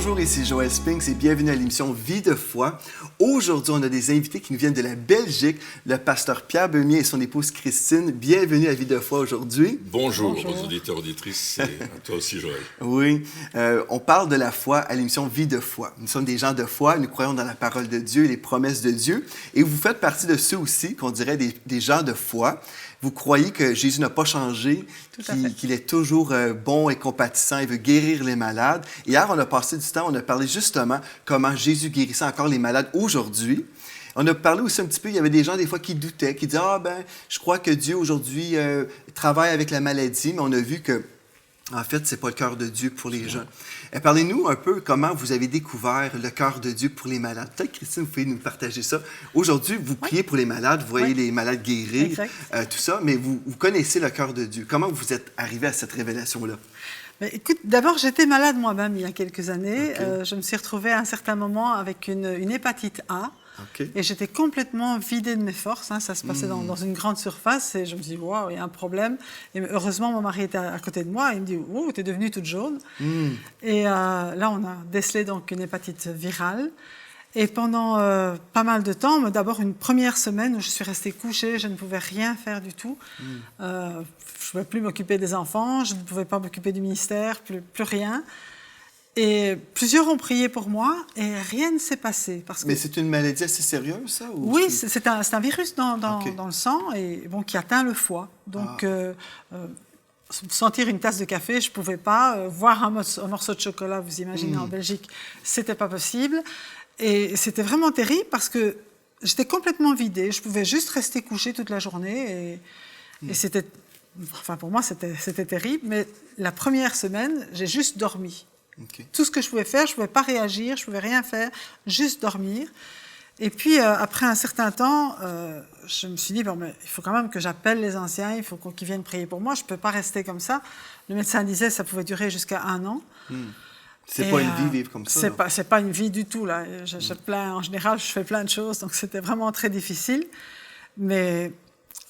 Bonjour, ici Joël Spinks et bienvenue à l'émission Vie de foi. Aujourd'hui, on a des invités qui nous viennent de la Belgique, le pasteur Pierre Beumier et son épouse Christine. Bienvenue à Vie de foi aujourd'hui. Bonjour aux auditeurs, auditrices et à toi aussi Joël. Oui, on parle de la foi à l'émission Vie de foi. Nous sommes des gens de foi, nous croyons dans la parole de Dieu et les promesses de Dieu. Et vous faites partie de ceux aussi qu'on dirait des gens de foi. Vous croyez que Jésus n'a pas changé, qu'il est toujours bon et compatissant, il veut guérir les malades. Hier, on a passé du temps, on a parlé justement comment Jésus guérissait encore les malades aujourd'hui. On a parlé aussi un petit peu, il y avait des gens des fois qui doutaient, qui disaient « Ah ben, je crois que Dieu aujourd'hui travaille avec la maladie », mais on a vu que en fait, ce n'est pas le cœur de Dieu pour les gens. Parlez-nous un peu comment vous avez découvert le cœur de Dieu pour les malades. Peut-être, Christine, vous pouvez nous partager ça. Aujourd'hui, vous priez pour les malades, vous voyez les malades guérir, tout ça, mais vous connaissez le cœur de Dieu. Comment vous êtes arrivé à cette révélation-là? Mais écoute, d'abord, j'étais malade moi-même il y a quelques années. Je me suis retrouvée à un certain moment avec une hépatite A. Et j'étais complètement vidée de mes forces. Ça se passait dans une grande surface. Et je me suis dit, wow, il y a un problème. Et heureusement, mon mari était à côté de moi. Et il me dit, oh, tu es devenue toute jaune. Et là, on a décelé donc une hépatite virale. Et pendant pas mal de temps, d'abord une première semaine où je suis restée couchée, je ne pouvais rien faire du tout. Je ne pouvais plus m'occuper des enfants, je ne pouvais pas m'occuper du ministère, plus rien. Et plusieurs ont prié pour moi et rien ne s'est passé. Mais c'est une maladie assez sérieuse, ça? Ou oui, c'est un virus dans le sang et, qui atteint le foie. Donc, sentir une tasse de café, je ne pouvais pas. Voir un morceau de chocolat, vous imaginez, en Belgique, ce n'était pas possible. Et c'était vraiment terrible parce que j'étais complètement vidée. Je pouvais juste rester couchée toute la journée. Et c'était... Enfin, pour moi, c'était terrible. Mais la première semaine, j'ai juste dormi. Tout ce que je pouvais faire, je ne pouvais pas réagir, je ne pouvais rien faire, juste dormir. Et puis, après un certain temps, je me suis dit, bon, mais il faut quand même que j'appelle les anciens, il faut qu'ils viennent prier pour moi, je ne peux pas rester comme ça. Le médecin disait que ça pouvait durer jusqu'à 1 an. C'est pas une vie vivre comme ça. C'est pas une vie du tout, là. En général, je fais plein de choses, donc c'était vraiment très difficile. Mais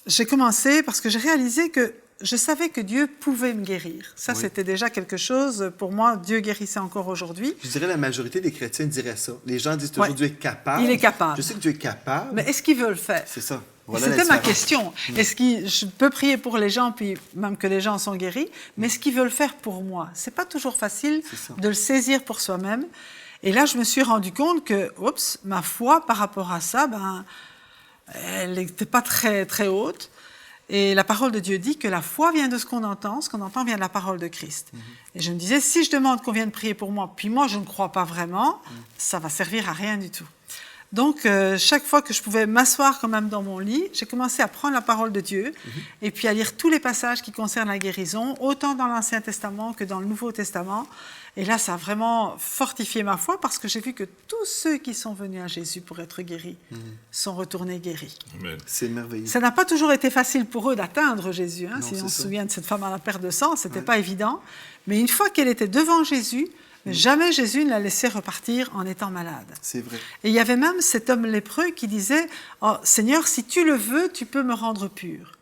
j'ai commencé parce que j'ai réalisé que je savais que Dieu pouvait me guérir. Ça, c'était déjà quelque chose. Pour moi, Dieu guérissait encore aujourd'hui. Je dirais que la majorité des chrétiens diraient ça. Les gens disent toujours Dieu est capable. Il est capable. Je sais que Dieu est capable. Mais est-ce qu'il veut le faire? C'est ça. Voilà, c'était ma question. Est-ce que je peux prier pour les gens, puis même que les gens sont guéris, mais est-ce qu'il veut le faire pour moi? C'est pas toujours facile de le saisir pour soi-même. Et là, je me suis rendu compte que, ma foi par rapport à ça, elle n'était pas très, très haute. Et la parole de Dieu dit que la foi vient de ce qu'on entend vient de la parole de Christ. Et je me disais, si je demande qu'on vienne prier pour moi, puis moi je ne crois pas vraiment, ça va servir à rien du tout. Donc, chaque fois que je pouvais m'asseoir quand même dans mon lit, j'ai commencé à prendre la parole de Dieu et puis à lire tous les passages qui concernent la guérison, autant dans l'Ancien Testament que dans le Nouveau Testament. Et là, ça a vraiment fortifié ma foi parce que j'ai vu que tous ceux qui sont venus à Jésus pour être guéris sont retournés guéris. Amen. C'est merveilleux. Ça n'a pas toujours été facile pour eux d'atteindre Jésus. Non, si on se souvient de cette femme à la perte de sang, ce n'était pas évident. Mais une fois qu'elle était devant Jésus, jamais Jésus ne la laissait repartir en étant malade. C'est vrai. Et il y avait même cet homme lépreux qui disait « Oh, Seigneur, si tu le veux, tu peux me rendre pur. »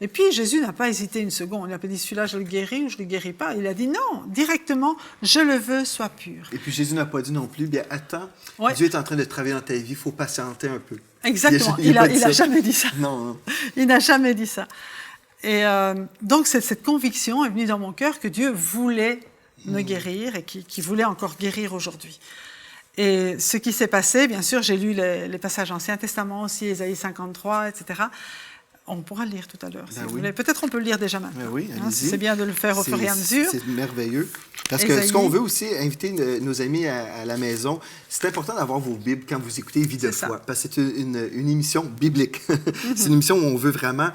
Et puis Jésus n'a pas hésité une seconde. Il n'a pas dit « Celui-là, je le guéris ou je ne le guéris pas. » Il a dit « Non, directement, je le veux, sois pur. » Et puis Jésus n'a pas dit non plus « Bien, attends, Dieu est en train de travailler dans ta vie, il faut patienter un peu. » Exactement. Il n'a jamais dit ça. Non. Il n'a jamais dit ça. Et donc, cette conviction est venue dans mon cœur que Dieu voulait me guérir et qui voulait encore guérir aujourd'hui. Et ce qui s'est passé, bien sûr, j'ai lu les passages Ancien Testament aussi, Ésaïe 53, etc. On pourra le lire tout à l'heure, si vous voulez. Peut-être on peut le lire déjà maintenant. Oui, allez-y. C'est bien de le faire au fur et à mesure. C'est merveilleux. Parce que ce qu'on veut aussi, inviter nos amis à la maison, c'est important d'avoir vos Bibles quand vous écoutez Vie de foi. Parce que c'est une émission biblique. C'est une émission où on veut vraiment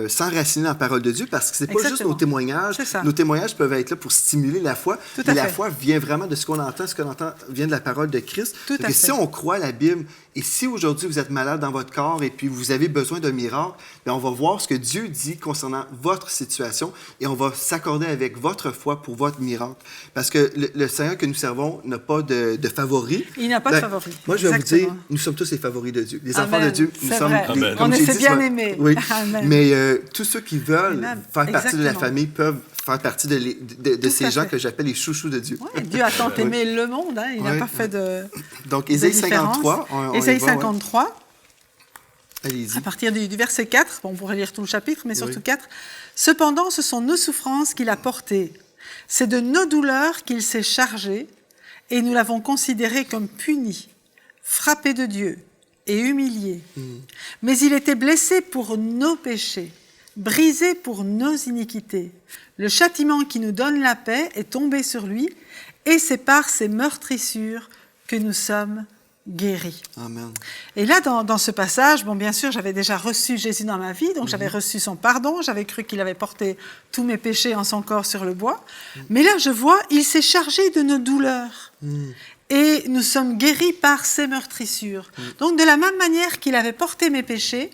s'enraciner dans la parole de Dieu parce que c'est pas juste nos témoignages. Nos témoignages peuvent être là pour stimuler la foi. Mais la foi vient vraiment de ce qu'on entend vient de la parole de Christ. Donc si on croit la Bible et si aujourd'hui vous êtes malade dans votre corps et puis vous avez besoin d'un miracle, bien, on va voir ce que Dieu dit concernant votre situation et on va s'accorder avec votre foi pour votre miracle. Parce que le Seigneur que nous servons n'a pas de favoris. Il n'a pas de favoris. Moi, je vais Exactement. vous dire, nous sommes tous les favoris de Dieu. Les Amen. enfants de Dieu, nous C'est sommes... vrai. comme On j'ai essaie dit, bien c'est- aimer. Oui, Amen. mais tous ceux qui veulent Amen. faire partie de la Exactement. famille peuvent faire partie de Tout ces à gens fait. que j'appelle les chouchous de Dieu. Ouais, Dieu a tant aimé le monde, hein, il n'a Ouais. pas fait de Donc, Ésaïe différence. 53, on y Ésaïe va, ouais. 53, Allez-y. à partir du verset 4, bon, on pourrait lire tout le chapitre, mais surtout Oui. 4. « Cependant, ce sont nos souffrances qu'il a portées. C'est de nos douleurs qu'il s'est chargé, et nous l'avons considéré comme puni, frappé de Dieu et humilié. Mais il était blessé pour nos péchés, brisé pour nos iniquités. Le châtiment qui nous donne la paix est tombé sur lui, et c'est par ses meurtrissures que nous sommes guéris. » Amen. Et là, dans ce passage, bon, bien sûr, j'avais déjà reçu Jésus dans ma vie, donc j'avais reçu son pardon, j'avais cru qu'il avait porté tous mes péchés en son corps sur le bois. Mais là, je vois, il s'est chargé de nos douleurs. Et nous sommes guéris par ses meurtrissures. Donc, de la même manière qu'il avait porté mes péchés,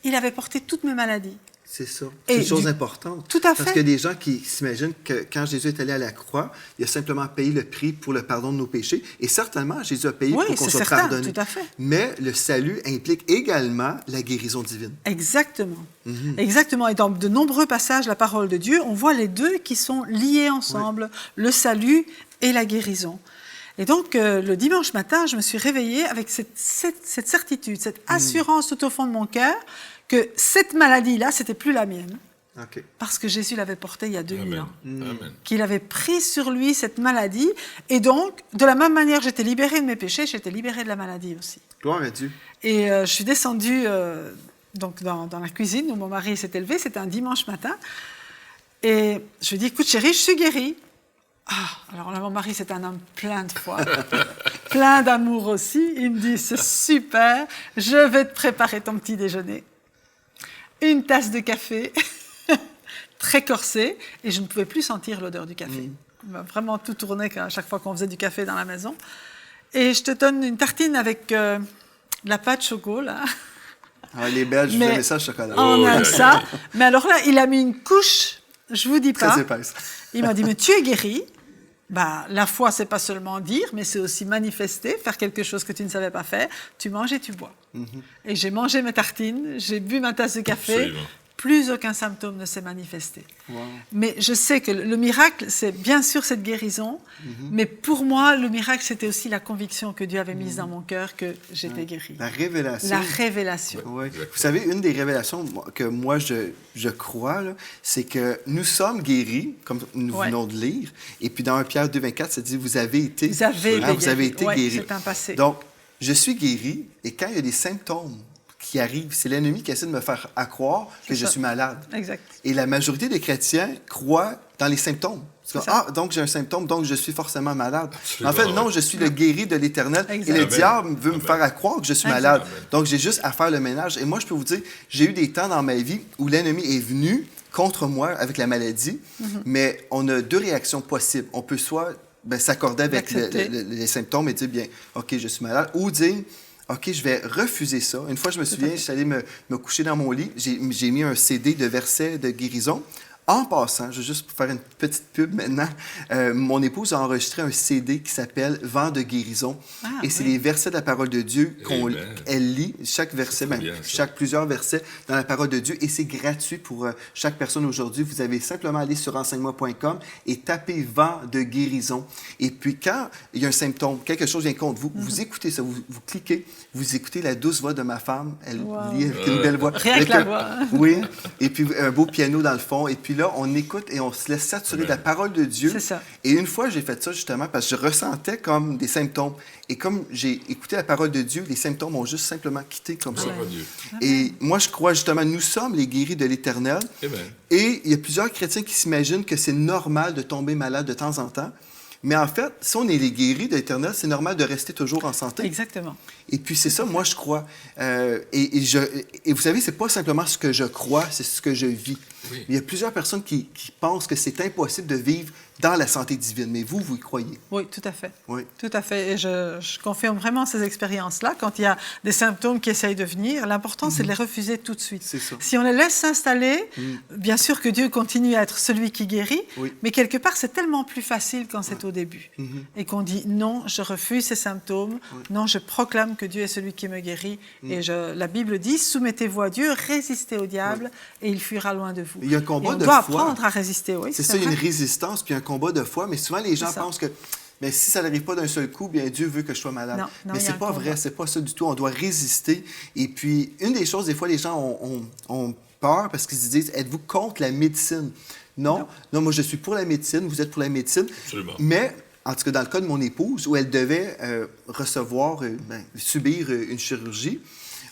il avait porté toutes mes maladies. C'est ça. Et C'est une chose du- importante. Tout à Parce fait. qu'il y a des gens qui s'imaginent que quand Jésus est allé à la croix, il a simplement payé le prix pour le pardon de nos péchés. Et certainement, Jésus a payé Oui, pour qu'on c'est soit certain, pardonné. tout à fait. Mais le salut implique également la guérison divine. Exactement. Exactement. Et dans de nombreux passages de la parole de Dieu, on voit les deux qui sont liés ensemble, le salut et la guérison. Et donc, le dimanche matin, je me suis réveillée avec cette certitude, cette assurance tout au fond de mon cœur que cette maladie-là, c'était plus la mienne, OK. parce que Jésus l'avait portée il y a 2000 Amen. ans. Amen. Qu'il avait pris sur lui cette maladie. Et donc, de la même manière que j'étais libérée de mes péchés, j'étais libérée de la maladie aussi. Gloire à Dieu. Et je suis descendue donc dans la cuisine où mon mari s'était levé, c'était un dimanche matin. Et je lui ai dit, écoute chérie, je suis guérie. Ah, alors là, mon mari, c'est un homme plein de foi, plein d'amour aussi. Il me dit, c'est super, je vais te préparer ton petit déjeuner. Une tasse de café, très corsé, et je ne pouvais plus sentir l'odeur du café. Il m'a vraiment tout tourné à chaque fois qu'on faisait du café dans la maison. Et je te donne une tartine avec de la pâte choco, là. Ah, les Belges, vous Mais- aimez ça, le chocolat. On Oh, aime yeah. ça. Mais alors là, il a mis une couche, je vous dis pas. Très épaisse. Il m'a dit, mais tu es guéri. Bah, la foi, c'est pas seulement dire, mais c'est aussi manifester, faire quelque chose que tu ne savais pas faire. Tu manges et tu bois. Et j'ai mangé mes tartines, j'ai bu ma tasse de café. Absolument. Plus aucun symptôme ne s'est manifesté. Wow. Mais je sais que le miracle, c'est bien sûr cette guérison, mais pour moi, le miracle, c'était aussi la conviction que Dieu avait mise dans mon cœur que j'étais guérie. La révélation. La révélation. Ouais. Exactement. Vous savez, une des révélations que moi, je crois, là, c'est que nous sommes guéris, comme nous Ouais. venons de lire. Et puis, dans 1 Pierre 2,24, ça dit « Vous avez été, Vous avez été vous avez guéris. été Ouais, guéris. c'est un passé. Donc, je suis guéri, et quand il y a des symptômes qui arrivent, c'est l'ennemi qui essaie de me faire croire que C'est je ça. suis malade. Exact. Et la majorité des chrétiens croient dans les symptômes. C'est comme, C'est ça. ah, donc j'ai un symptôme, donc je suis forcément malade. Absolument, En fait, non, ouais. je suis le guéri de l'Éternel. Exact. Et le Amen. diable veut me Amen. faire croire que je suis Exact. malade. Amen. Donc, j'ai juste à faire le ménage. Et moi, je peux vous dire, j'ai eu des temps dans ma vie où l'ennemi est venu contre moi avec la maladie, mais on a deux réactions possibles. On peut soit s'accorder avec D'accepter. les symptômes et dire, bien, OK, je suis malade, ou dire, OK, je vais refuser ça. Une fois, je me souviens, je suis allé me coucher dans mon lit, j'ai mis un CD de versets de guérison. En passant, je vais juste faire une petite pub maintenant. Mon épouse a enregistré un CD qui s'appelle « Vent de guérison ». Ah, Et c'est oui. les versets de la parole de Dieu Amen. qu'elle lit, chaque verset, C'est bien, ça. plusieurs versets dans la parole de Dieu. Et c'est gratuit pour chaque personne aujourd'hui. Vous avez simplement aller sur enseigne-moi.com et taper « Vent de guérison ». Et puis quand il y a un symptôme, quelque chose vient contre vous, vous écoutez ça, vous cliquez, vous écoutez la douce voix de ma femme. Elle Wow. lit avec une belle voix. Rien Avec que la un- voix. Oui, et puis un beau piano dans le fond. Et puis là, on écoute et on se laisse saturer de la parole de Dieu. C'est ça. Et une fois, j'ai fait ça justement parce que je ressentais comme des symptômes. Et comme j'ai écouté la parole de Dieu, les symptômes ont juste simplement quitté comme ça. Gloire à Dieu. Et moi, je crois justement, nous sommes les guéris de l'Éternel. Amen. Et il y a plusieurs chrétiens qui s'imaginent que c'est normal de tomber malade de temps en temps. Mais en fait, si on est les guéris de l'Éternel, c'est normal de rester toujours en santé. Exactement. Et puis c'est ça, moi, je crois. Et vous savez, c'est pas simplement ce que je crois, c'est ce que je vis. Oui. Il y a plusieurs personnes qui pensent que c'est impossible de vivre dans la santé divine. Mais vous y croyez. Oui, tout à fait. Oui. Tout à fait. Et je confirme vraiment ces expériences-là. Quand il y a des symptômes qui essayent de venir, l'important, c'est de les refuser tout de suite. C'est ça. Si on les laisse s'installer, bien sûr que Dieu continue à être celui qui guérit, mais quelque part, c'est tellement plus facile quand c'est au début. Et qu'on dit non, je refuse ces symptômes, non, je proclame que Dieu est celui qui me guérit. Et la Bible dit, soumettez-vous à Dieu, résistez au diable, et il fuira loin de vous. Il y a un combat on de doit foi. apprendre à résister, oui. C'est ça, il y a une résistance puis un combat de foi. Mais souvent, les gens ça. pensent que mais si ça n'arrive pas d'un seul coup, bien Dieu veut que je sois malade. Non, mais il y a c'est pas un vrai, combat. c'est pas ça du tout. On doit résister. Et puis, une des choses, des fois, les gens ont peur parce qu'ils se disent, êtes-vous contre la médecine? Non, moi, je suis pour la médecine, vous êtes pour la médecine. Absolument. Mais, en tout cas, dans le cas de mon épouse, où elle devait subir une chirurgie,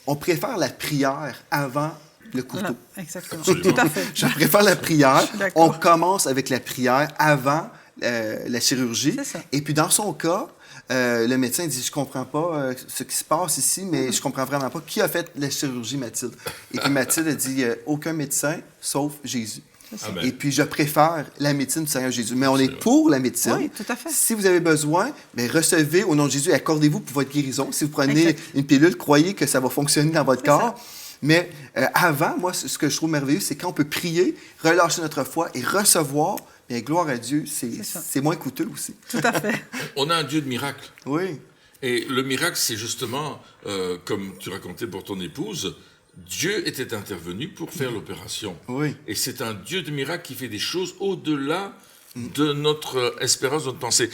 on préfère la prière avant le couteau. Voilà, exactement. Absolument. Tout à fait. Je préfère la prière. D'accord. On commence avec la prière avant la chirurgie. C'est ça. Et puis, dans son cas, le médecin dit, je comprends pas ce qui se passe ici, mais je comprends vraiment pas. Qui a fait la chirurgie, Mathilde? Et puis Mathilde a dit, aucun médecin, sauf Jésus. Amen. Et puis, je préfère la médecine du Seigneur Jésus. Mais on est pour la médecine. Oui, tout à fait. Si vous avez besoin, bien, recevez au nom de Jésus, accordez-vous pour votre guérison. Si vous prenez Exact. une pilule, croyez que ça va fonctionner dans votre C'est corps. Mais avant, moi, ce que je trouve merveilleux, c'est quand on peut prier, relâcher notre foi et recevoir, bien, gloire à Dieu, ça. c'est moins coûteux aussi. Tout à fait. On a un Dieu de miracle. Oui. Et le miracle, c'est justement, comme tu racontais pour ton épouse, Dieu était intervenu pour faire l'opération. Oui. Et c'est un Dieu de miracle qui fait des choses au-delà de notre espérance, de notre pensée.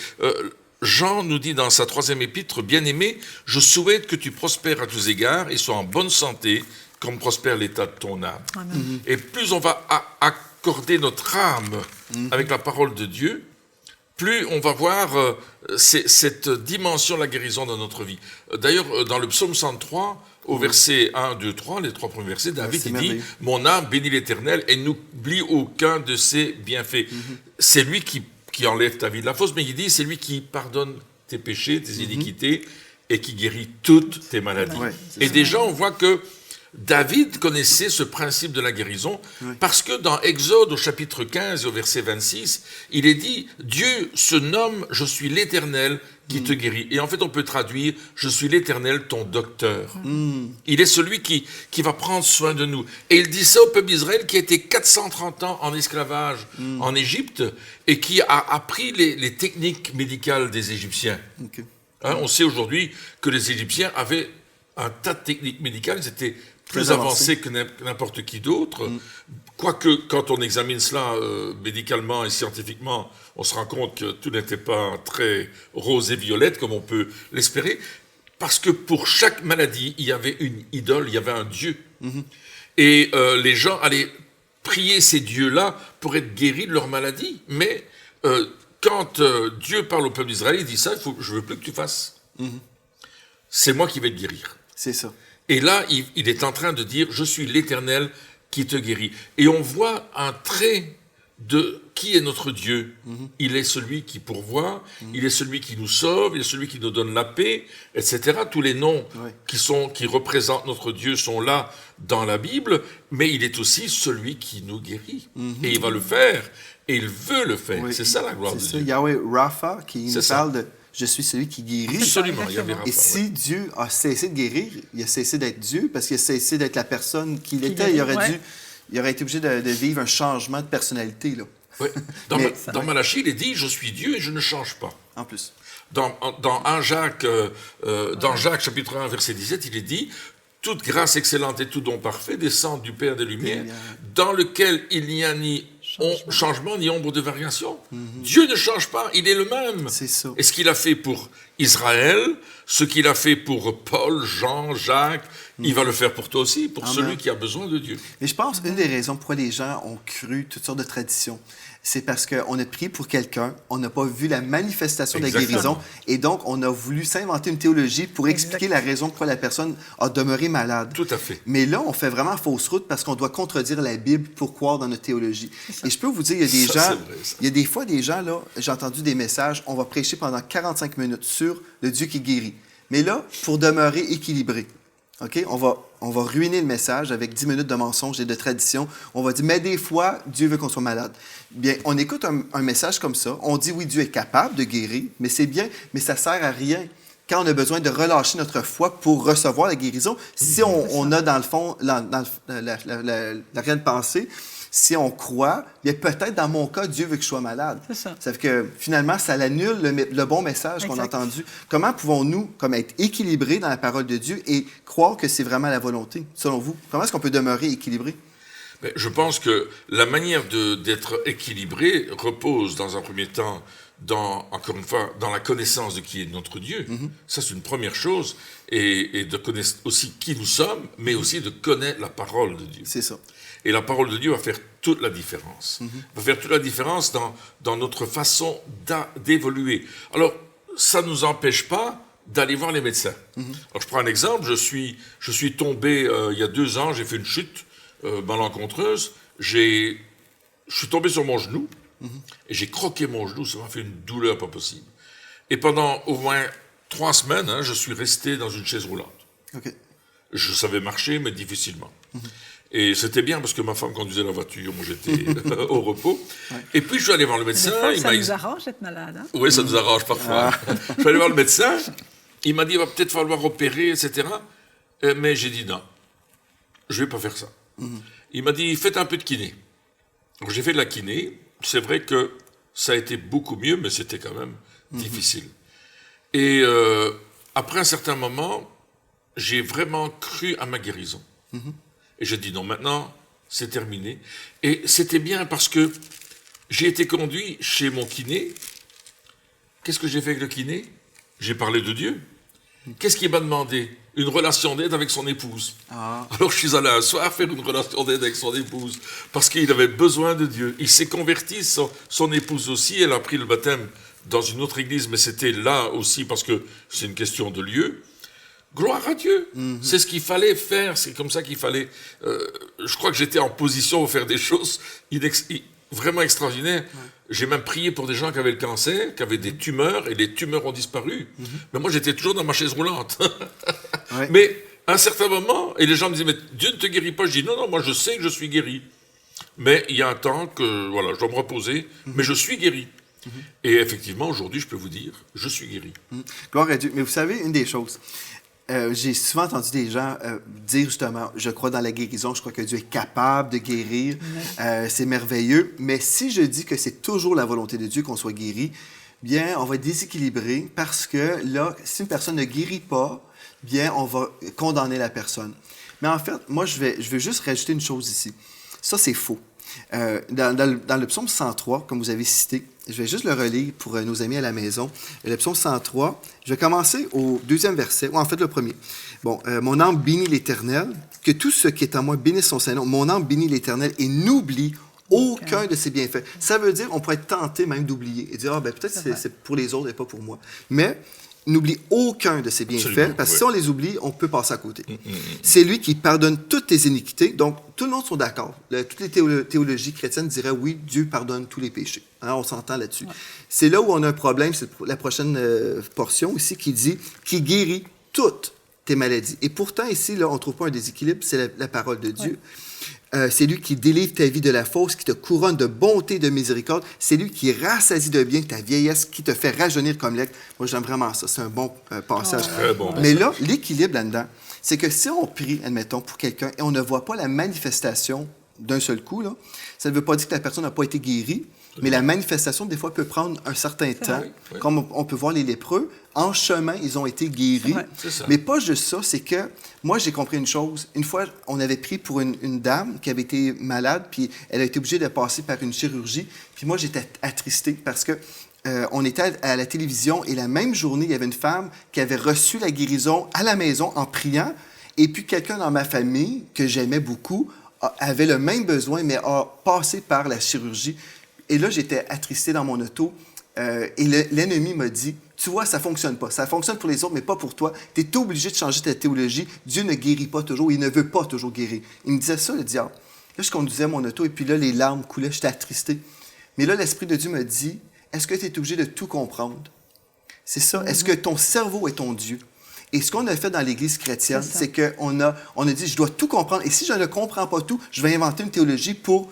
Jean nous dit dans sa 3e épître, « Bien-aimé, je souhaite que tu prospères à tous égards et sois en bonne santé, comme prospère l'état de ton âme. Amen. Et plus on va accorder notre âme avec la parole de Dieu, plus on va voir cette dimension de la guérison dans notre vie. D'ailleurs, dans le psaume 103, au verset 1, 2, 3, les 3 premiers versets, David c'est il dit merveilleux. « Mon âme bénit l'Éternel et n'oublie aucun de ses bienfaits. C'est lui qui enlève ta vie de la fosse, mais il dit « C'est lui qui pardonne tes péchés, tes iniquités et qui guérit toutes tes maladies. Ouais, c'est Et ça. déjà, on voit que David connaissait ce principe de la guérison parce que dans Exode au chapitre 15 et au verset 26, il est dit « Dieu se nomme « Je suis l'Éternel qui te guérit ». Et en fait, on peut traduire « Je suis l'Éternel, ton docteur ». Il est celui qui va prendre soin de nous. Et il dit ça au peuple d'Israël qui a été 430 ans en esclavage en Égypte et qui a appris les techniques médicales des Égyptiens. OK. Hein, on sait aujourd'hui que les Égyptiens avaient un tas de techniques médicales, ils étaient plus Très avancées. avancés que n'importe qui d'autre. Quoique, quand on examine cela médicalement et scientifiquement, on se rend compte que tout n'était pas très rose et violette comme on peut l'espérer, parce que pour chaque maladie, il y avait une idole, il y avait un dieu. Et les gens allaient prier ces dieux-là pour être guéris de leur maladie. Mais quand Dieu parle au peuple d'Israël, il dit ça, je ne veux plus que tu fasses. C'est moi qui vais te guérir. C'est ça. Et là, il est en train de dire, je suis l'Éternel qui te guérit. Et on voit un trait de qui est notre Dieu. Il est celui qui pourvoit, il est celui qui nous sauve, il est celui qui nous donne la paix, etc. Tous les noms qui représentent notre Dieu sont là dans la Bible, mais il est aussi celui qui nous guérit. Et il va le faire, et il veut le faire. Oui. C'est ça la gloire de C'est ça. Dieu. Yahweh Rapha qui nous ça. parle de « Je suis celui qui guérit ». Absolument, il y avait Exactement. Et Rapha, si Dieu a cessé de guérir, il a cessé d'être Dieu parce qu'il a cessé d'être la personne qu'il était. guérit, Il aurait été obligé de vivre un changement de personnalité, là, ouais. Mais- Dans Malachie, il est dit, je suis Dieu et je ne change pas. en plus. Dans Jacques chapitre 1, verset 17, il est dit « Toute grâce excellente et tout don parfait descendent du Père des Lumières, dans lequel il n'y a ni changement ni ombre de variation. Dieu ne change pas, il est le même. C'est ça. Et ce qu'il a fait pour Israël, ce qu'il a fait pour Paul, Jean, Jacques, il va le faire pour toi aussi, pour Amen. celui qui a besoin de Dieu. Et je pense une des raisons pourquoi les gens ont cru toutes sortes de traditions, c'est parce qu'on a prié pour quelqu'un, on n'a pas vu la manifestation de la Exactement. guérison, et donc on a voulu s'inventer une théologie pour expliquer la raison pourquoi la personne a demeuré malade. Tout à fait. Mais là, on fait vraiment fausse route parce qu'on doit contredire la Bible pour croire dans notre théologie. Et je peux vous dire, il y a des Ça, gens, c'est vrai, ça. il y a des fois des gens, là, j'ai entendu des messages, on va prêcher pendant 45 minutes sur le Dieu qui guérit. Mais là, pour demeurer équilibré, OK, on va on va ruiner le message avec 10 minutes de mensonges et de tradition. On va dire, mais des fois, Dieu veut qu'on soit malade. Bien, on écoute un message comme ça. On dit, oui, Dieu est capable de guérir, mais c'est bien, mais ça sert à rien. Quand on a besoin de relâcher notre foi pour recevoir la guérison, si on a dans le fond la réelle pensée, si on croit, bien peut-être dans mon cas, Dieu veut que je sois malade. C'est ça. Ça fait que finalement, ça annule le bon message qu'on a entendu. Comment pouvons-nous comme être équilibrés dans la parole de Dieu et croire que c'est vraiment la volonté, selon vous? Comment est-ce qu'on peut demeurer équilibré? Mais je pense que la manière d'être équilibré repose dans un premier temps, encore une fois, dans la connaissance de qui est notre Dieu. Ça, c'est une première chose. Et de connaître aussi qui nous sommes, mais aussi de connaître la parole de Dieu. C'est ça. Et la parole de Dieu va faire toute la différence. Va faire toute la différence dans notre façon d'évoluer. Alors, ça ne nous empêche pas d'aller voir les médecins. Alors, je prends un exemple. Je suis tombé, il y a 2 ans, j'ai fait une chute malencontreuse. Je suis tombé sur mon genou et j'ai croqué mon genou. Ça m'a fait une douleur pas possible. Et pendant au moins 3 semaines, je suis resté dans une chaise roulante. OK. Je savais marcher, mais difficilement. Et c'était bien parce que ma femme conduisait la voiture, moi j'étais au repos. Ouais. Et puis je suis allé voir le médecin. Ça nous arrange d'être malade. Hein? Oui, ça nous arrange parfois. Je suis allé voir le médecin. Il m'a dit, il va peut-être falloir opérer, etc. Mais j'ai dit non, je ne vais pas faire ça. Il m'a dit, faites un peu de kiné. Donc j'ai fait de la kiné. C'est vrai que ça a été beaucoup mieux, mais c'était quand même difficile. Et après un certain moment, j'ai vraiment cru à ma guérison. Et j'ai dit non, maintenant, c'est terminé. Et c'était bien parce que j'ai été conduit chez mon kiné. Qu'est-ce que j'ai fait avec le kiné? J'ai parlé de Dieu. Qu'est-ce qu'il m'a demandé? Une relation d'aide avec son épouse. Alors je suis allé un soir faire une relation d'aide avec son épouse parce qu'il avait besoin de Dieu. Il s'est converti, son épouse aussi, elle a pris le baptême dans une autre église, mais c'était là aussi parce que c'est une question de lieu. Gloire à Dieu. C'est ce qu'il fallait faire, c'est comme ça qu'il fallait... je crois que j'étais en position pour faire des choses vraiment extraordinaires. J'ai même prié pour des gens qui avaient le cancer, qui avaient des tumeurs, et les tumeurs ont disparu. Mais moi, j'étais toujours dans ma chaise roulante. Mais à un certain moment, et les gens me disaient, mais Dieu ne te guérit pas. Je dis, non, moi je sais que je suis guéri. Mais il y a un temps que, voilà, je dois me reposer, mais je suis guéri. Et effectivement, aujourd'hui, je peux vous dire, je suis guéri. Gloire à Dieu. Mais vous savez, une des choses... j'ai souvent entendu des gens dire justement, je crois dans la guérison, je crois que Dieu est capable de guérir, c'est merveilleux. Mais si je dis que c'est toujours la volonté de Dieu qu'on soit guéri, bien, on va être déséquilibré parce que là, si une personne ne guérit pas, bien, on va condamner la personne. Mais en fait, moi, je vais juste rajouter une chose ici. Ça, c'est faux. Dans le psaume 103, comme vous avez cité, je vais juste le relire pour nos amis à la maison. Le psaume 103, je vais commencer au 2e verset, ou en fait le premier. Bon, mon âme bénit l'Éternel, que tout ce qui est en moi bénisse son Saint-Nom. Mon âme bénit l'Éternel et n'oublie aucun de ses bienfaits. Ça veut dire, on pourrait être tenté même d'oublier et dire, peut-être c'est pour les autres et pas pour moi. Mais n'oublie aucun de ses bienfaits, parce que si on les oublie, on peut passer à côté. C'est lui qui pardonne toutes tes iniquités. Donc, tout le monde sont d'accord. Toutes les théologies chrétiennes diraient, oui, Dieu pardonne tous les péchés. Hein, on s'entend là-dessus. C'est là où on a un problème, c'est la prochaine portion ici, qui dit, qui guérit toutes tes maladies. Et pourtant, ici, là, on ne trouve pas un déséquilibre, c'est la parole de Dieu. C'est lui qui délivre ta vie de la fausse, qui te couronne de bonté et de miséricorde. C'est lui qui rassasie de bien ta vieillesse, qui te fait rajeunir comme l'aigle. Moi, j'aime vraiment ça. C'est un bon passage. Mais là, l'équilibre là-dedans, c'est que si on prie, admettons, pour quelqu'un et on ne voit pas la manifestation d'un seul coup, là, ça ne veut pas dire que la personne n'a pas été guérie, mais la manifestation, des fois, peut prendre un certain temps. Comme on peut voir les lépreux, en chemin, ils ont été guéris. Mais pas juste ça, c'est que moi, j'ai compris une chose. Une fois, on avait pris pour une dame qui avait été malade, puis elle a été obligée de passer par une chirurgie. Puis moi, j'étais attristé parce que on était à la télévision et la même journée, il y avait une femme qui avait reçu la guérison à la maison en priant. Et puis, quelqu'un dans ma famille, que j'aimais beaucoup, avait le même besoin, mais a passé par la chirurgie. Et là, j'étais attristé dans mon auto. Et l'ennemi m'a dit, tu vois, ça ne fonctionne pas. Ça fonctionne pour les autres, mais pas pour toi. Tu es obligé de changer ta théologie. Dieu ne guérit pas toujours. Il ne veut pas toujours guérir. Il me disait ça, le diable. Là, je conduisais mon auto et puis là, les larmes coulaient. J'étais attristé. Mais là, l'Esprit de Dieu me dit, est-ce que tu es obligé de tout comprendre? C'est ça. Est-ce que ton cerveau est ton Dieu? Et ce qu'on a fait dans l'Église chrétienne, c'est qu'on a dit, je dois tout comprendre. Et si je ne comprends pas tout, je vais inventer une théologie pour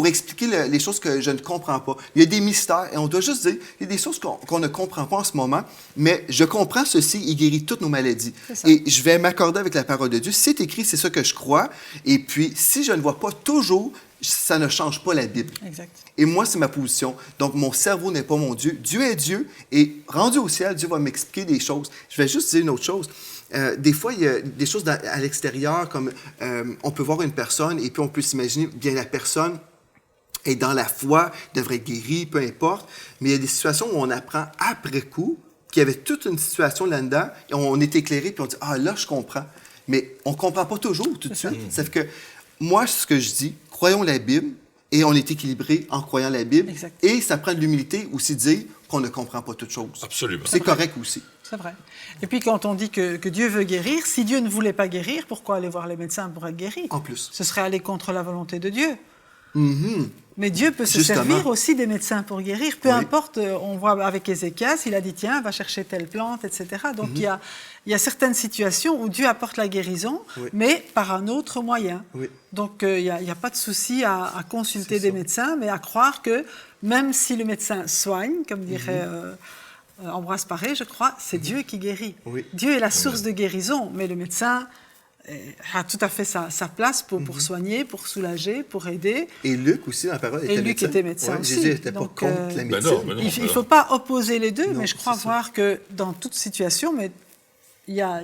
expliquer les choses que je ne comprends pas. Il y a des mystères, et on doit juste dire, il y a des choses qu'on ne comprend pas en ce moment, mais je comprends ceci, il guérit toutes nos maladies. Et je vais m'accorder avec la parole de Dieu. C'est écrit, c'est ça que je crois. Et puis, si je ne vois pas toujours, ça ne change pas la Bible. Exact. Et moi, c'est ma position. Donc, mon cerveau n'est pas mon Dieu. Dieu est Dieu. Et rendu au ciel, Dieu va m'expliquer des choses. Je vais juste dire une autre chose. Des fois, il y a des choses à l'extérieur, comme on peut voir une personne et puis on peut s'imaginer, bien, la personne est dans la foi, devrait être guérie, peu importe. Mais il y a des situations où on apprend après coup qu'il y avait toute une situation là-dedans et on est éclairé puis on dit « Ah, là, je comprends. » Mais on ne comprend pas toujours tout de suite. Ça fait que moi, ce que je dis, croyons la Bible et on est équilibré en croyant la Bible. Exact. Et ça prend de l'humilité aussi de dire qu'on ne comprend pas toutes choses. Absolument. C'est correct aussi. C'est vrai. Et puis quand on dit que Dieu veut guérir, si Dieu ne voulait pas guérir, pourquoi aller voir les médecins pour être guéri? En plus. Ce serait aller contre la volonté de Dieu. Mm-hmm. Mais Dieu peut se Justement. servir aussi des médecins pour guérir. Peu importe, on voit avec Ézéchias, il a dit, tiens, va chercher telle plante, etc. Donc il y a certaines situations où Dieu apporte la guérison, mais par un autre moyen. Oui. Donc il n'y a pas de souci à consulter des médecins, mais à croire que même si le médecin soigne, comme dirait Ambroise Paré, je crois, c'est Dieu qui guérit. Oui. Dieu est la source de guérison, mais le médecin a tout à fait sa place pour soigner, pour soulager, pour aider. Et Luc aussi, dans la parole, était médecin. Et Luc était médecin aussi. Jésus n'était pas Donc, contre la Ben médecine. non. Il ne faut pas opposer les deux, Non, mais je crois c'est ça. voir que dans toute situation, mais il y a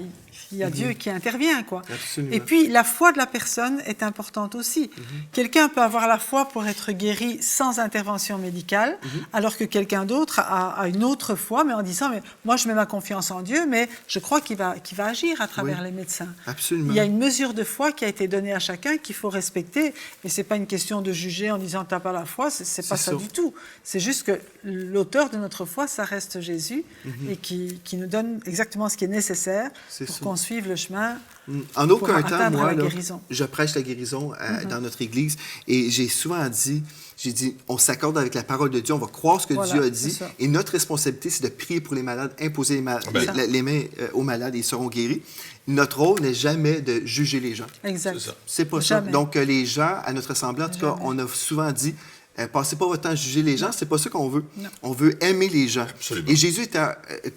Dieu qui intervient, quoi. Absolument. Et puis, la foi de la personne est importante aussi. Quelqu'un peut avoir la foi pour être guéri sans intervention médicale, alors que quelqu'un d'autre a une autre foi, mais en disant, mais moi, je mets ma confiance en Dieu, mais je crois qu'il va agir à travers les médecins. Absolument. Il y a une mesure de foi qui a été donnée à chacun qu'il faut respecter. Et ce n'est pas une question de juger en disant, tu n'as pas la foi, c'est pas ça du tout. C'est juste que l'auteur de notre foi, ça reste Jésus, et qui nous donne exactement ce qui est nécessaire pour qu'on suive le chemin. En aucun pour temps, atteindre moi, la là, guérison. je prêche la guérison dans notre Église et j'ai souvent dit, on s'accorde avec la parole de Dieu, on va croire ce que Dieu a dit et notre responsabilité, c'est de prier pour les malades, imposer les mains aux malades et ils seront guéris. Notre rôle n'est jamais de juger les gens. Exact. C'est pas Jamais. ça. Donc, les gens, à notre assemblée, en tout cas, on a souvent dit, passez pas votre temps à juger les gens, c'est pas ça qu'on veut. Non. On veut aimer les gens. Absolument. Et Jésus était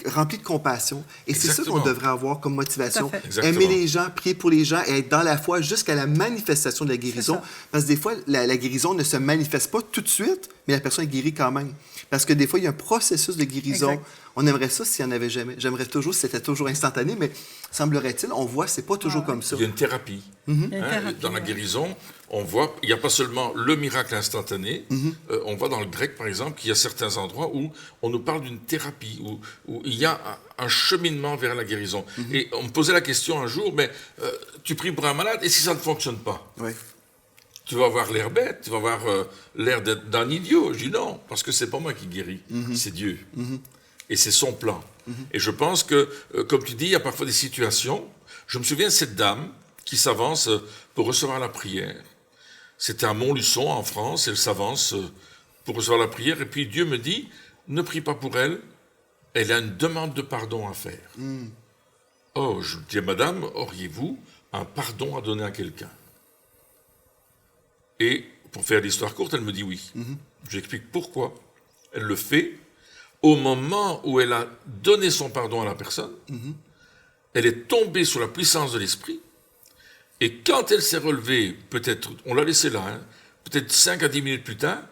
rempli de compassion. Et c'est ça qu'on devrait avoir comme motivation. Aimer les gens, prier pour les gens et être dans la foi jusqu'à la manifestation de la guérison. Parce que des fois, la guérison ne se manifeste pas tout de suite, mais la personne est guérie quand même. Parce que des fois, il y a un processus de guérison. Exact. On aimerait ça s'il n'y en avait jamais. J'aimerais toujours si c'était toujours instantané, mais semblerait-il, on voit, c'est pas toujours comme ça. Il y a une thérapie. Dans la guérison, on voit, il n'y a pas seulement le miracle instantané, on voit dans le grec, par exemple, qu'il y a certains endroits où on nous parle d'une thérapie, où il y a un cheminement vers la guérison. Et on me posait la question un jour, mais tu pries pour un malade, et si ça ne fonctionne pas? Oui. Tu vas avoir l'air bête, tu vas avoir l'air d'un idiot. Je dis non, parce que c'est pas moi qui guéris, c'est Dieu. Et c'est son plan. Et je pense que, comme tu dis, il y a parfois des situations. Je me souviens de cette dame qui s'avance pour recevoir la prière. C'était à Montluçon, en France, elle s'avance pour recevoir la prière. Et puis Dieu me dit, ne prie pas pour elle, elle a une demande de pardon à faire. Oh, je dis à madame, auriez-vous un pardon à donner à quelqu'un? Et pour faire l'histoire courte, elle me dit oui. J'explique pourquoi. Elle le fait. Au moment où elle a donné son pardon à la personne, elle est tombée sous la puissance de l'esprit. Et quand elle s'est relevée, peut-être, on l'a laissée là, peut-être 5 à 10 minutes plus tard,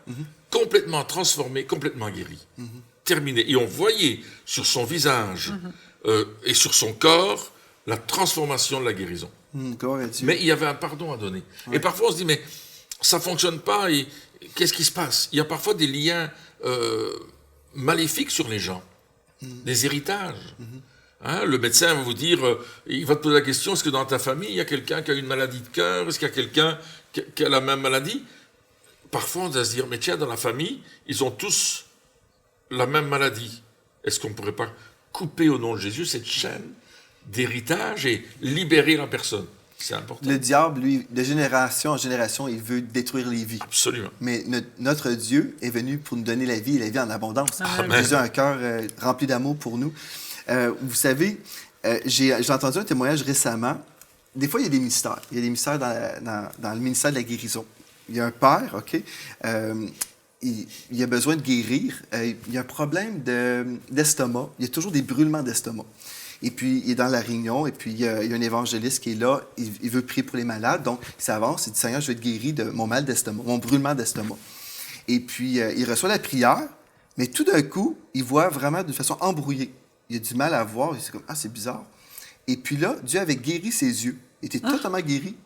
complètement transformée, complètement guérie. Terminée. Et on voyait sur son visage et sur son corps la transformation de la guérison. Mais il y avait un pardon à donner. Et parfois on se dit, mais ça ne fonctionne pas, et qu'est-ce qui se passe? Il y a parfois des liens maléfiques sur les gens, des héritages. Le médecin va vous dire, il va te poser la question, est-ce que dans ta famille, il y a quelqu'un qui a une maladie de cœur? Est-ce qu'il y a quelqu'un qui a la même maladie? Parfois, on va se dire, mais tiens, dans la famille, ils ont tous la même maladie. Est-ce qu'on ne pourrait pas couper au nom de Jésus cette chaîne d'héritage et libérer la personne? C'est important. Le diable, lui, de génération en génération, il veut détruire les vies. Absolument. Mais notre Dieu est venu pour nous donner la vie et la vie en abondance. Amen. Jésus a un cœur rempli d'amour pour nous. Vous savez, J'ai entendu un témoignage récemment. Des fois, il y a des mystères. Il y a des mystères dans le ministère de la guérison. Il y a un père, OK? Il a besoin de guérir. Il y a un problème d'estomac. Il y a toujours des brûlements d'estomac. Et puis, il est dans la réunion, et puis il y a un évangéliste qui est là. Il veut prier pour les malades. Donc, il s'avance. Il dit, Seigneur, je vais être guéri de mon mal d'estomac, mon brûlement d'estomac. Et puis, il reçoit la prière, mais tout d'un coup, il voit vraiment de façon embrouillée. Il a du mal à voir. Il dit comme, c'est bizarre. Et puis là, Dieu avait guéri ses yeux. Il était totalement guéri.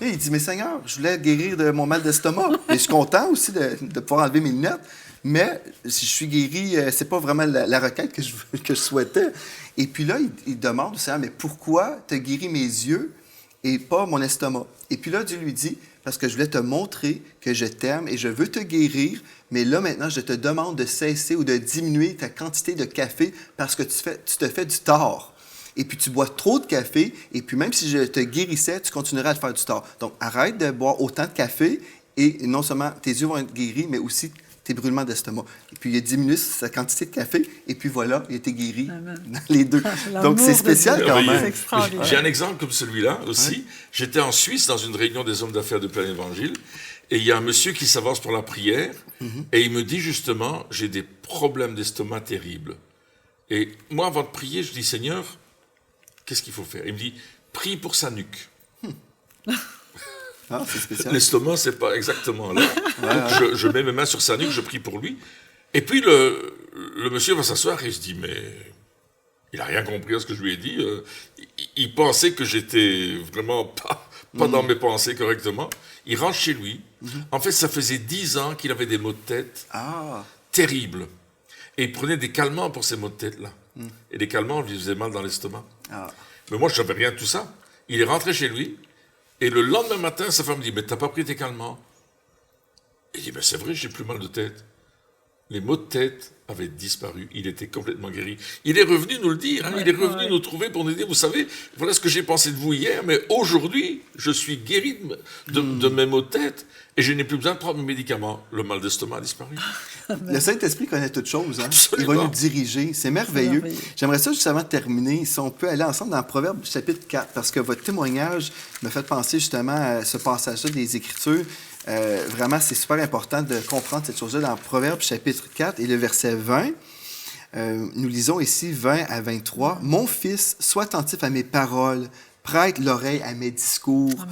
Et il dit, mais Seigneur, je voulais guérir de mon mal d'estomac. Et je suis content aussi de pouvoir enlever mes lunettes. Mais si je suis guéri, c'est pas vraiment la requête que je souhaitais. Et puis là, il demande au Seigneur, mais pourquoi tu as guéri mes yeux et pas mon estomac? Et puis là, Dieu lui dit, parce que je voulais te montrer que je t'aime et je veux te guérir, mais là, maintenant, je te demande de cesser ou de diminuer ta quantité de café parce que tu te fais du tort. Et puis, tu bois trop de café, et puis même si je te guérissais, tu continuerais à te faire du tort. Donc, arrête de boire autant de café, et non seulement tes yeux vont être guéris, mais aussi tes brûlements d'estomac. Et puis, il a diminué sa quantité de café, et puis voilà, il a été guéri dans les deux. Donc, c'est spécial quand même. J'ai un exemple comme celui-là aussi. Ouais. J'étais en Suisse dans une réunion des hommes d'affaires de plein évangile, et il y a un monsieur qui s'avance pour la prière, et il me dit justement, j'ai des problèmes d'estomac terribles. Et moi, avant de prier, je dis, Seigneur, qu'est-ce qu'il faut faire? Il me dit, prie pour sa nuque. Ah, c'est spécial. L'estomac, c'est pas exactement là. Donc, je mets mes mains sur sa nuque, je prie pour lui. Et puis, le monsieur va s'asseoir et il se dit, mais il n'a rien compris à ce que je lui ai dit. Il pensait que j'étais vraiment pas dans mes pensées correctement. Il rentre chez lui. En fait, ça faisait 10 ans qu'il avait des maux de tête terribles. Et il prenait des calmants pour ces maux de tête-là. Et les calmants lui faisaient mal dans l'estomac. Mais moi, je ne savais rien de tout ça. Il est rentré chez lui, et le lendemain matin, sa femme me dit, mais t'as pas pris tes calmants? Il dit, mais c'est vrai, j'ai plus mal de tête. Les maux de tête avaient disparu. Il était complètement guéri. Il est revenu nous le dire. Il est revenu nous trouver pour nous dire, vous savez, voilà ce que j'ai pensé de vous hier, mais aujourd'hui, je suis guéri de mes maux de tête et je n'ai plus besoin de prendre mes médicaments. Le mal d'estomac a disparu. Le Saint-Esprit connaît toutes choses. Hein? Il va nous diriger. C'est merveilleux. J'aimerais ça justement terminer, si on peut aller ensemble dans Proverbe chapitre 4, parce que votre témoignage me fait penser justement à ce passage-là des Écritures. Vraiment, c'est super important de comprendre cette chose-là dans Proverbe chapitre 4 et le verset 20. Nous lisons ici 20 à 23. « Mon fils, sois attentif à mes paroles, prête l'oreille à mes discours,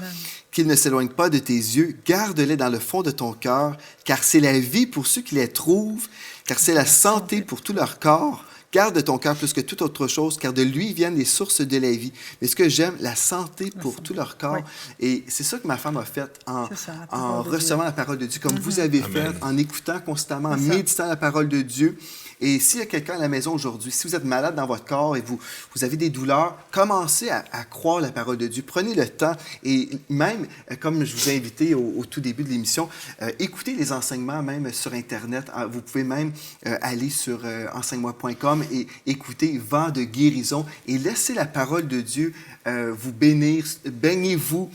qu'ils ne s'éloignent pas de tes yeux, garde-les dans le fond de ton cœur, car c'est la vie pour ceux qui les trouvent, car c'est la santé pour tout leur corps. Garde ton cœur plus que toute autre chose, car de lui viennent les sources de la vie. » Mais ce que j'aime, la santé pour tout leur corps. Oui. Et c'est ça que ma femme a fait en recevant la parole de Dieu, comme vous avez fait, en écoutant constamment, en méditant la parole de Dieu. Et s'il y a quelqu'un à la maison aujourd'hui, si vous êtes malade dans votre corps et vous avez des douleurs, commencez à croire la parole de Dieu. Prenez le temps et même, comme je vous ai invité au tout début de l'émission, écoutez les enseignements même sur Internet. Vous pouvez même aller sur enseigne-moi.com et écouter Vent de guérison et laissez la parole de Dieu vous bénir. Baignez-vous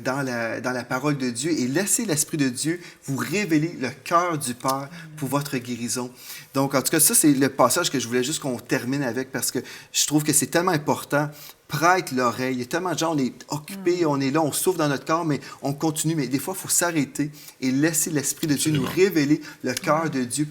dans la parole de Dieu et laissez l'Esprit de Dieu vous révéler le cœur du Père pour votre guérison. Donc, en tout cas, ça, c'est le passage que je voulais juste qu'on termine avec parce que je trouve que c'est tellement important. Prête l'oreille. Il y a tellement de gens, on est occupés, on est là, on souffre dans notre corps, mais on continue. Mais des fois, il faut s'arrêter et laisser l'Esprit de Dieu nous révéler le cœur de Dieu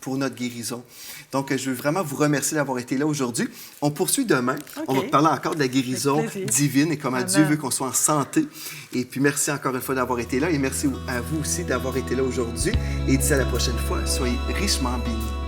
pour notre guérison. Donc, je veux vraiment vous remercier d'avoir été là aujourd'hui. On poursuit demain. On va parler encore de la guérison divine et comment Dieu veut qu'on soit en santé. Et puis, merci encore une fois d'avoir été là et merci à vous aussi d'avoir été là aujourd'hui. Et d'ici à la prochaine fois, soyez richement bénis.